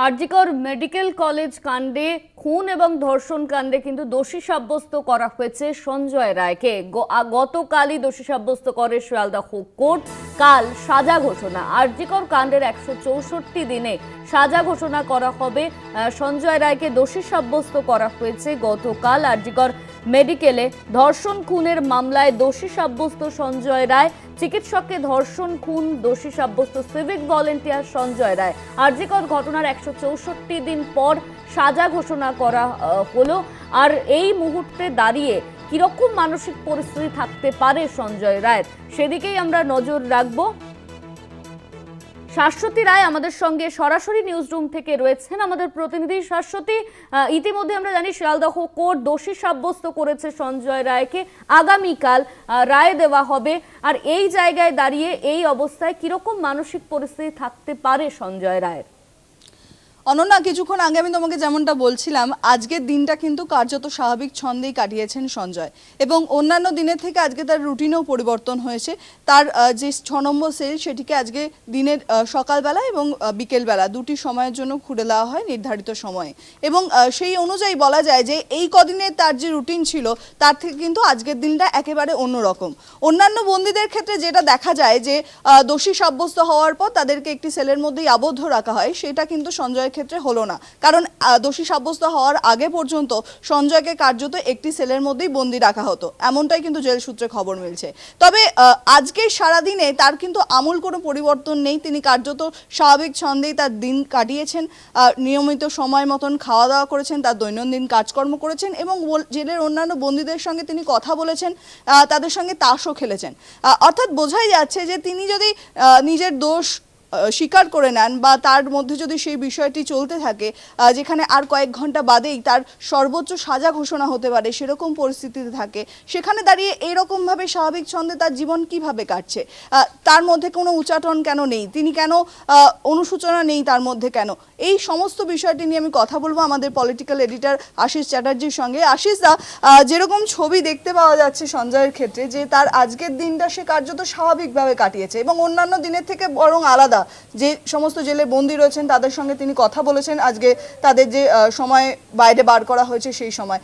RG Kar medical college কাণ্ডে খুন এবং ধর্ষণ কাণ্ডে কিন্তু দোষী সাব্যস্ত করা হয়েছে সঞ্জয় রায়কে। গতকালই দোষী সাব্যস্ত করে শিয়ালদহ কোর্ট। কাল সাজা ঘোষণা। আরজিকর কাণ্ডের 164 দিনে সাজা ঘোষণা করা হবে। সঞ্জয় রায়কে দোষী সাব্যস্ত করা হয়েছে গতকাল আরজিকর মেডিকেলে। ধর্ষণ খুনের মামলায় দোষী সাব্যস্ত সঞ্জয় রায়। চিকিৎসককে ধর্ষণ খুন দোষী সাব্যস্ত সিভিক ভলেন্টিয়ার সঞ্জয় রায়। আরজিকর ঘটনার 164 দিন পর সাজা ঘোষণা করা হলো। আর এই মুহূর্তে দাঁড়িয়ে কিরকম মানসিক পরিস্থিতি থাকতে পারে সঞ্জয় রায়ের, সেদিকেই আমরা নজর রাখবো। শাশ্বতী রায় আমাদের সঙ্গে সরাসরি নিউজ রুম থেকে রয়েছেন, আমাদের প্রতিনিধি। শাশ্বতী, ইতিমধ্যে আমরা জানি শিয়ালদহ কোর্ট দোষী সাব্যস্ত করেছে সঞ্জয় রায়কে। আগামীকাল রায় দেওয়া হবে। আর এই জায়গায় দাঁড়িয়ে এই অবস্থায় কিরকম মানসিক পরিস্থিতি থাকতে পারে সঞ্জয় রায়ের? অনন্যা, কিছুক্ষণ আগে আমি তোমাকে যেমনটা বলছিলাম, আজকের দিনটা কিন্তু কার্যত স্বাভাবিক ছন্দেই কাটিয়েছেন সঞ্জয়, এবং অন্যান্য দিনের থেকে আজকে তার রুটিনেও পরিবর্তন হয়েছে। তার যে 6 নম্বর সেল সেটিকে আজকে দিনের সকালবেলা এবং বিকেলবেলা দুটি সময়ের জন্য খুলে দেওয়া হয় নির্ধারিত সময়ে, এবং সেই অনুযায়ী বলা যায় যে এই কদিনে তার যে রুটিন ছিল তার থেকে কিন্তু আজকের দিনটা একেবারে অন্যরকম। অন্যান্য বন্দীদের ক্ষেত্রে যেটা দেখা যায় যে দোষী সাব্যস্ত হওয়ার পর তাদেরকে একটি সেলের মধ্যেই আবদ্ধ রাখা হয়, সেটা কিন্তু সঞ্জয় ক্ষেত্রে হলো না। কারণ দোষী সাব্যস্ত হওয়ার আগে পর্যন্ত সঞ্জয়কে কার্যত একটি সেলের মধ্যেই বন্দী রাখা হতো, এমনটাই কিন্তু জেল সূত্রে খবর মিলছে। তবে আজকে সারাদিনে তার কিন্তু আমূল কোনো পরিবর্তন নেই। তিনি কার্যত স্বাভাবিক ছন্দেই তার দিন কাটিয়েছেন, নিয়মিত সময় মতন খাওয়া দাওয়া করেছেন, তার দৈনন্দিন কাজকর্ম করেছেন, এবং জেলের অন্যান্য বন্দীদের সঙ্গে তিনি কথা বলেছেন, তাদের সঙ্গে তাসও খেলেছেন। অর্থাৎ বোঝাই যাচ্ছে যে তিনি যদি নিজের দোষ স্বীকার করে নেন বা তার মধ্যে যদি সেই বিষয়টি চলতে থাকে, যেখানে আর কয়েক ঘন্টা বাদেই তার সর্বোচ্চ সাজা ঘোষণা হতে পারে, সেরকম পরিস্থিতিতে থাকে, সেখানে দাঁড়িয়ে এইরকমভাবে স্বাভাবিক ছন্দে তার জীবন কিভাবে কাটছে? তার মধ্যে কোনো উচাটন কেন নেই? তিনি কেন অনুশোচনা নেই তার মধ্যে কেন? এই সমস্ত বিষয়টি নিয়ে আমি কথা বলবো আমাদের পলিটিক্যাল এডিটর আশিস চ্যাটার্জির সঙ্গে। আশিস দা, যেরকম ছবি দেখতে পাওয়া যাচ্ছে সঞ্জয়ের ক্ষেত্রে, যে তার আজকের দিনটা সে কার্যত স্বাভাবিকভাবে কাটিয়েছে এবং অন্যান্য দিনের থেকে বরং আলাদা। যে সমস্ত জেলে বন্দী রয়েছেন তাদের সঙ্গে তিনি কথা বলেছেন, আজকে তাদের যে সময় বাইরে বার করা হয়েছে সেই সময়,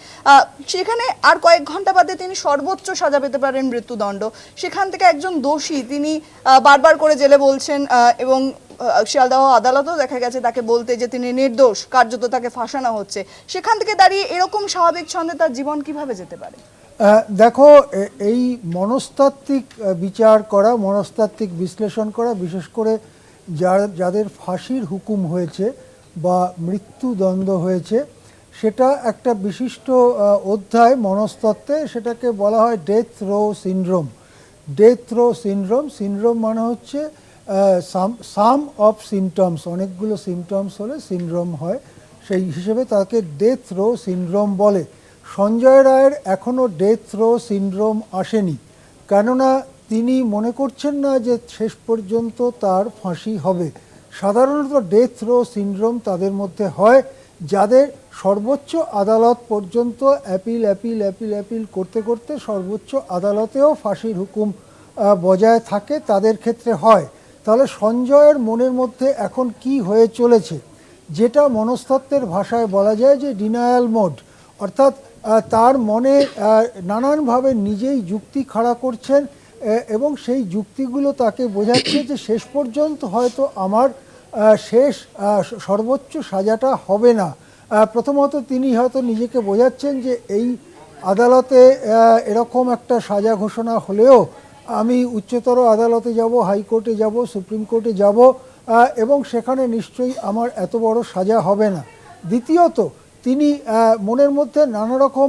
সেখানে আর কয়েক ঘন্টা বাদে তিনি সর্বোচ্চ সাজা পেতে পারেন মৃত্যুদণ্ড। সেখান থেকে একজন দোষী তিনি বারবার করে জেলে বলছেন, এবং শিয়ালদহ আদালতও দেখা গেছে তাকে বলতে যে তিনি নির্দোষ, কার্যত তাকে ফাঁসানো হচ্ছে। সেখান থেকে দাঁড়িয়ে এরকম স্বাভাবিক ছন্দে তার জীবন কিভাবে যেতে পারে? দেখো, এই মনস্তাত্ত্বিক বিচার করা, মনস্তাত্ত্বিক বিশ্লেষণ করা, বিশেষ করে যাদের ফাঁসির হুকুম হয়েছে বা মৃত্যুদণ্ড হয়েছে, সেটা একটা বিশিষ্ট অধ্যায় মনস্তত্ত্বে। সেটাকে বলা হয় death row syndrome. Death row syndrome, syndrome মানে হচ্ছে সাম অফ সিমটমস, অনেকগুলো সিমটমস হলে সিনড্রোম হয়, সেই হিসেবে তাকে ডেথ রো সিনড্রোম বলে। সঞ্জয় রায়ের এখনও ডেথ রো সিনড্রোম আসেনি, কেননা তিনি মনে করছেন না যে শেষ পর্যন্ত তার ফাঁসি হবে। সাধারণত ডেথ রো সিনড্রোম তাদের মধ্যে হয় যাদের সর্বোচ্চ আদালত পর্যন্ত অ্যাপিল করতে করতে সর্বোচ্চ আদালতেও ফাঁসির হুকুম বজায় থাকে, তাদের ক্ষেত্রে হয়। তাহলে সঞ্জয়ের মনের মধ্যে এখন কি হয়ে চলেছে, যেটা মনস্তত্ত্বের ভাষায় বলা যায় যে ডিনায়াল মোড, অর্থাৎ তার মনে নানানভাবে নিজেই যুক্তি খাড়া করছেন, এবং সেই যুক্তিগুলো তাকে বোঝাচ্ছে যে শেষ পর্যন্ত হয়তো আমার সর্বোচ্চ সাজাটা হবে না। প্রথমত তিনি হয়তো নিজেকে বোঝাচ্ছেন যে এই আদালতে এরকম একটা সাজা ঘোষণা হলেও আমি উচ্চতর আদালতে যাব, হাইকোর্টে যাব, সুপ্রিম কোর্টে যাব, এবং সেখানে নিশ্চয়ই আমার এত বড় সাজা হবে না। দ্বিতীয়ত, তিনি মনের মধ্যে নানা রকম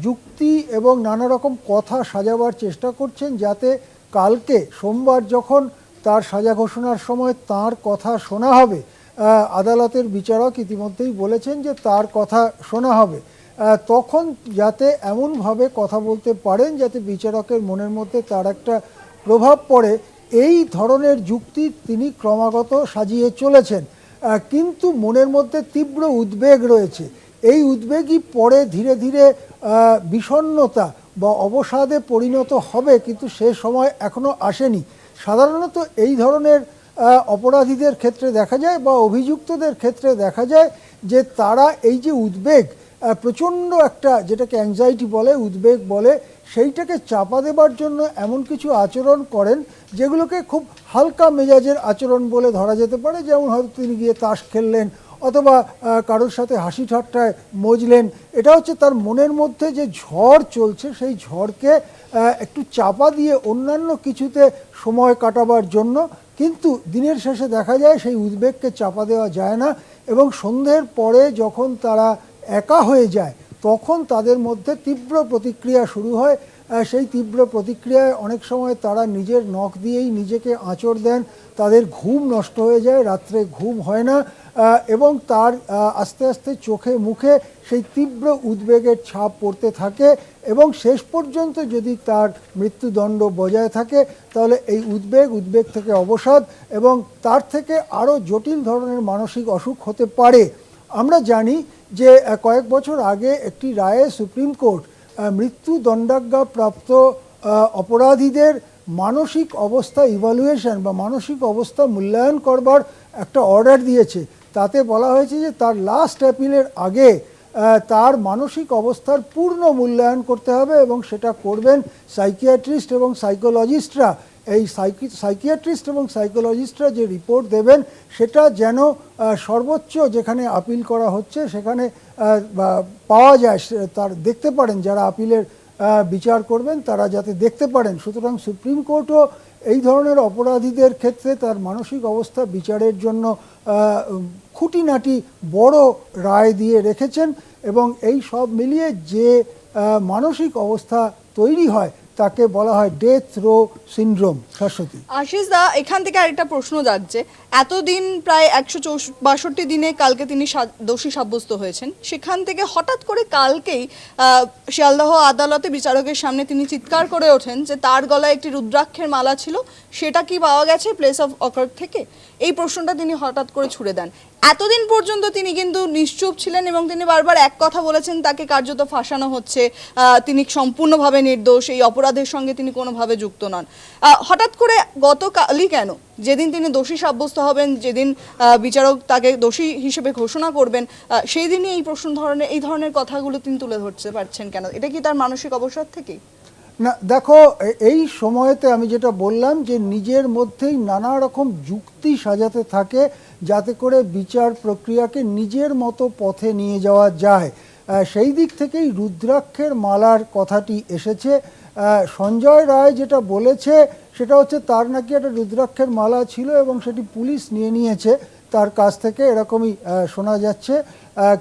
যুক্তি এবং নানা রকম কথা সাজাবার চেষ্টা করছেন, যাতে কালকে সোমবার যখন তার সাজা ঘোষণার সময় তার কথা শোনা হবে, আদালতের বিচারক ইতিমধ্যেই বলেছেন যে তার কথা শোনা হবে, তখন যাতে এমনভাবে কথা বলতে পারেন যাতে বিচারকের মনের মধ্যে তার একটা প্রভাব পড়ে, এই ধরনের যুক্তি তিনি ক্রমাগত সাজিয়ে চলেছেন। কিন্তু মনের মধ্যে তীব্র উদ্বেগ রয়েছে। এই উদ্বেগই পরে ধীরে ধীরে বিষণ্ণতা বা অবসাদে পরিণত হবে, কিন্তু সে সময় এখনও আসেনি। সাধারণত এই ধরনের অপরাধীদের ক্ষেত্রে দেখা যায় বা অভিযুক্তদের ক্ষেত্রে দেখা যায় যে তারা এই যে উদ্বেগ, প্রচণ্ড একটা যেটাকে অ্যাংজাইটি বলে, উদ্বেগ বলে, সেইটাকে চাপা দেবার জন্য এমন কিছু আচরণ করেন যেগুলোকে খুব হালকা মেজাজের আচরণ বলে ধরা যেতে পারে। যেমন হয়তো তিনি গিয়ে তাস খেললেন অথবা কারোর সাথে হাসি ঠাট্টায় মজলেন। এটা হচ্ছে তার মনের মধ্যে যে ঝড় চলছে সেই ঝড়কে একটু চাপা দিয়ে অন্যান্য কিছুতে সময় কাটাবার জন্য। কিন্তু দিনের শেষে দেখা যায় সেই উদ্বেগকে চাপা দেওয়া যায় না এবং সন্ধ্যের পরে যখন তারা একা হয়ে যায় তখন তাদের মধ্যে তীব্র প্রতিক্রিয়া শুরু হয়। সেই তীব্র প্রতিক্রিয়ায় অনেক সময় তারা নিজের নখ দিয়েই নিজেকে আঁচড় দেন, তাদের ঘুম নষ্ট হয়ে যায়, রাত্রে ঘুম হয় না এবং তার আস্তে আস্তে চোখে মুখে সেই তীব্র উদ্বেগের ছাপ পড়তে থাকে এবং শেষ পর্যন্ত যদি তার মৃত্যুদণ্ড বজায় থাকে তাহলে এই উদ্বেগ থেকে অবসাদ এবং তার থেকে আরও জটিল ধরনের মানসিক অসুখ হতে পারে। আমরা জানি যে কয়েক বছর আগে একটি রায়ে সুপ্রিম কোর্ট মৃত্যুদণ্ডাজ্ঞা প্রাপ্ত অপরাধীদের মানসিক অবস্থা ইভালুয়েশন বা মানসিক অবস্থা মূল্যায়ন করবার একটা অর্ডার দিয়েছে। তাতে বলা হয়েছে যে তার লাস্ট অ্যাপিলের আগে তার মানসিক অবস্থার পূর্ণ মূল্যায়ন করতে হবে এবং সেটা করবেন সাইকিয়াট্রিস্ট এবং সাইকোলজিস্টরা। এই সাইকিয়াট্রিস্ট এবং সাইকোলজিস্টরা যে রিপোর্ট দেবেন সেটা যেন সর্বোচ্চ যেখানে আপিল করা হচ্ছে সেখানে পাওয়া যায়, তার দেখতে পারেন যারা আপিলের বিচার করবেন তারা যাতে দেখতে পারেন। সুতরাং সুপ্রিম কোর্টও এই ধরনের অপরাধীদের ক্ষেত্রে তার মানসিক অবস্থা বিচারের জন্য খুঁটিনাটি বড় রায় দিয়ে রেখেছেন এবং এই সব মিলিয়ে যে মানসিক অবস্থা তৈরি হয় তাকে বলা হয় death row syndrome. Shashwati, Ashish da, এখান থেকে আরেকটা প্রশ্ন জাগছে। এতদিন প্রায় 162 দিনে কালকে তিনি দোষী সাব্যস্ত হয়েছেন, সেখান থেকে হঠাৎ করে কালকেই শিয়ালদহ আদালতে বিচারকের সামনে তিনি চিৎকার করে ওঠেন যে তার গলায় একটি রুদ্রাক্ষের মালা ছিল, সেটা কি পাওয়া গেছে প্লেস অফ অকার থেকে? এই প্রশ্নটা তিনি হঠাৎ করে ছুড়ে দেন। এতদিন পর্যন্ত তিনি কিন্তু নিশ্চুপ ছিলেন এবং তিনি বারবার এক কথা বলেছেন তাকে কার্যত ফাঁসানো হচ্ছে, তিনি সম্পূর্ণভাবে নির্দোষ, এই অপরাধের সঙ্গে তিনি কোনোভাবে যুক্ত নন। হঠাৎ করে গতকালই কেন, যেদিন তিনি দোষী সাব্যস্ত হবেন, যেদিন বিচারক তাকে দোষী হিসেবে ঘোষণা করবেন, সেই দিনই এই ধরনের কথাগুলো তিনি তুলে ধরতে পারছেন কেন? এটা কি তার মানসিক অবসাদ থেকেই? না, দেখো, এই সময়তে আমি যেটা বললাম যে নিজের মধ্যেই নানা রকম যুক্তি সাজাতে থাকে যাতে করে বিচার প্রক্রিয়াকে নিজের মতো পথে নিয়ে যাওয়া যায়। সেই দিক থেকেই রুদ্রাক্ষের মালার কথাটি এসেছে। সঞ্জয় রায় যেটা বলেছে সেটা হচ্ছে তার নাকি একটা রুদ্রাক্ষের মালা ছিল এবং সেটি পুলিশ নিয়ে নিয়েছে তার কাছ থেকে, এরকমই শোনা যাচ্ছে।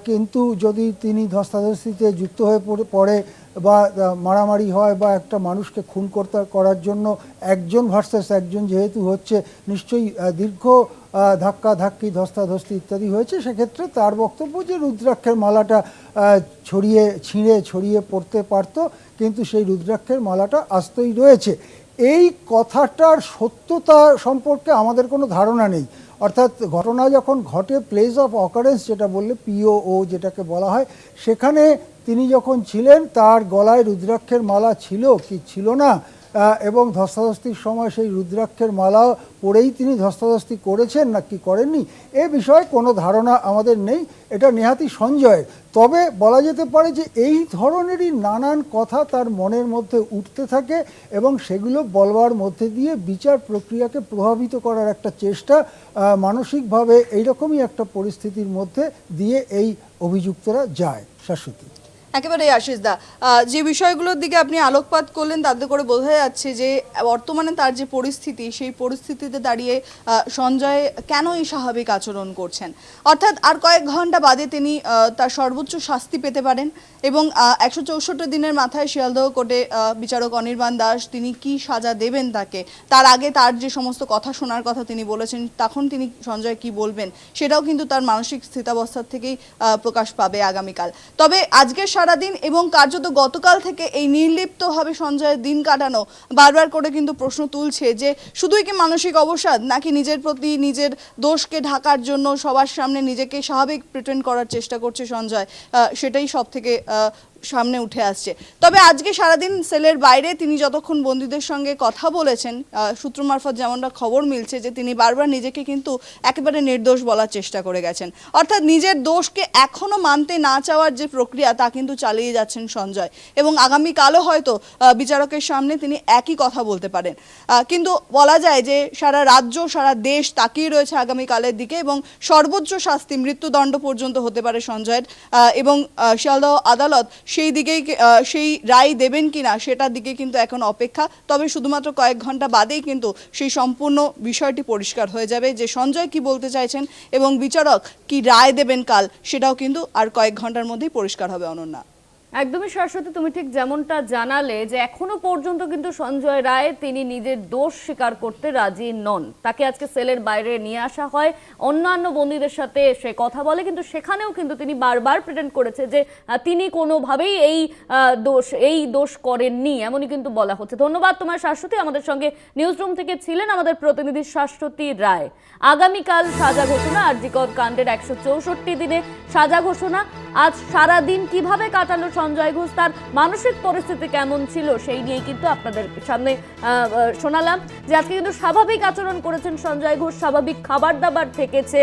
কিন্তু যদি তিনি ধস্তাধস্তিতে যুক্ত হয়ে পড়ে বা মারামারি হয় বা একটা মানুষকে খুন করার জন্য একজন ভার্সেস একজন যেহেতু হচ্ছে, নিশ্চয়ই দীর্ঘ ধাক্কাধাক্কি ধস্তাধস্তি ইত্যাদি হয়েছে, সেক্ষেত্রে তার বক্তব্য যে রুদ্রাক্ষের মালাটা ছড়িয়ে পড়তে পারত, কিন্তু সেই রুদ্রাক্ষের মালাটা আস্তই রয়েছে। এই কথাটার সত্যতা সম্পর্কে আমাদের কোনো ধারণা নেই। অর্থাৎ ঘটনা যখন ঘটে, প্লেস অফ অকারেন্স যেটা বললে পিওও যেটাকে বলা হয়, সেখানে তিনি যখন ছিলেন তার গলায় রুদ্রাক্ষের মালা ছিল কি ছিল না, এবং ধস্তাধস্তির সময় সেই রুদ্রাক্ষের মালা পরেই তিনি ধস্তাধস্তি করেছেন না কি করেননি, এ বিষয়ে কোনো ধারণা আমাদের নেই। এটা নেহাতি সঞ্জয়ের। তবে বলা যেতে পারে যে এই ধরনেরই নানান কথা তার মনের মধ্যে উঠতে থাকে এবং সেগুলো বলবার মধ্যে দিয়ে বিচার প্রক্রিয়াকে প্রভাবিত করার একটা চেষ্টা, মানসিকভাবে এইরকমই একটা পরিস্থিতির মধ্যে দিয়ে এই অভিযুক্তরা যায়। শাশ্বতী, একেবারেই আশিস দা, যে বিষয়গুলোর দিকে আপনি আলোকপাত করলেন তাতে করে বোঝা যাচ্ছে যে বর্তমানে তার যে পরিস্থিতি, সেই পরিস্থিতিতে দাঁড়িয়ে সঞ্জয় কেনই স্বাভাবিক আচরণ করছেন। অর্থাৎ আর কয়েক ঘন্টা বাদে তিনি তার সর্বোচ্চ শাস্তি পেতে পারেন এবং 164 দিনের মাথায় শিয়ালদহ কোর্টে বিচারক অনির্বাণ দাস তিনি কি সাজা দেবেন তাকে, তার আগে তার যে সমস্ত কথা শোনার কথা তিনি বলেছেন, তখন তিনি সঞ্জয় কি বলবেন সেটাও কিন্তু তার মানসিক স্থিতাবস্থার থেকেই প্রকাশ পাবে আগামীকাল। তবে আজকের সারাদিন এবং কার্যত গতকাল থেকে এই নির্লিপ্তভাবে সঞ্জয়ের দিন কাটানো বারবার করে কিন্তু প্রশ্ন তুলছে যে শুধুই কি মানসিক অবসাদ, নাকি নিজের প্রতি নিজের দোষকে ঢাকার জন্য সবার সামনে নিজেকে স্বাভাবিক প্রিটেন্ড করার চেষ্টা করছে সঞ্জয়, সেটাই সব থেকে সামনে উঠে আসছে। তবে আজকে সারাদিন সেলের বাইরে তিনি যতক্ষণ বন্দীদের সঙ্গে কথা বলেছেন, সূত্র মারফত যেমনটা খবর মিলছে যে তিনি বারবার নিজেকে কিন্তু একেবারে নির্দোষ বলার চেষ্টা করে গেছেন। অর্থাৎ নিজের দোষকে এখনো মানতে না চাওয়ার যে প্রক্রিয়া তা কিন্তু চালিয়ে যাচ্ছেন সঞ্জয়, এবং আগামীকালও হয়তো বিচারকের সামনে তিনি একই কথা বলতে পারেন। কিন্তু বলা যায় যে সারা রাজ্য সারা দেশ তাকিয়ে রয়েছে আগামীকালের দিকে, এবং সর্বোচ্চ শাস্তি মৃত্যুদণ্ড পর্যন্ত হতে পারে সঞ্জয়ের, এবং শিয়ালদহ আদালত সেই দিকেই সেই রায় দেবেন কিনা সেটার দিকে কিন্তু এখন অপেক্ষা। তবে শুধুমাত্র কয়েক ঘন্টা বাদেই কিন্তু সেই সম্পূর্ণ বিষয়টি পরিষ্কার হয়ে যাবে যে সঞ্জয় কি বলতে চাইছেন এবং বিচারক কি রায় দেবেন কাল, সেটাও কিন্তু আর কয়েক ঘন্টার মধ্যেই পরিষ্কার হবে। অনন্যা, একদমই শাশ্বতী, তুমি ঠিক যেমনটা জানালে যে এখনো পর্যন্ত কিন্তু সঞ্জয় রায় তিনি নিজের দোষ স্বীকার করতে রাজি নন। তাকে আজকে সেলের বাইরে নিয়ে আসা হয়, অন্যান্য বন্দীদের সাথে সে কথা বলে, কিন্তু সেখানেও কিন্তু তিনি বারবার প্রেটেন্ড করেছে যে তিনি কোনোভাবেই এই দোষ করেননি, এমনই কিন্তু বলা হচ্ছে। ধন্যবাদ তোমার শাশ্বতী। আমাদের সঙ্গে নিউজ রুম থেকে ছিলেন আমাদের প্রতিনিধি শাশ্বতী রায়। আগামীকাল সাজা ঘোষণা, আর.জি. কর কাণ্ডের 164 দিনে সাজা ঘোষণা। আজ সারাদিন কিভাবে কাটালো সঞ্জয় ঘোষ, তার মানসিক পরিস্থিতি কেমন ছিল, সেই নিয়েই কিন্তু আপনাদের সামনে শোনালাম যে আজকে কিন্তু স্বাভাবিক আচরণ করেছেন সঞ্জয় ঘোষ, স্বাভাবিক খাবার দাবার থেকেছে,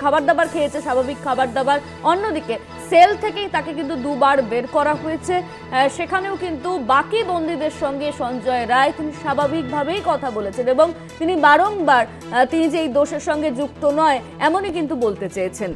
খাবার দাবার খেয়েছে, স্বাভাবিক খাবার দাবার। অন্যদিকে সেল থেকেই তাকে কিন্তু দুবার বের করা হয়েছে, সেখানেও কিন্তু বাকি বন্দীদের সঙ্গে সঞ্জয় রায় তিনি স্বাভাবিকভাবেই কথা বলেছেন, এবং তিনি বারংবার তিনি যে এই দোষের সঙ্গে যুক্ত নয় এমনই কিন্তু বলতে চেয়েছেন।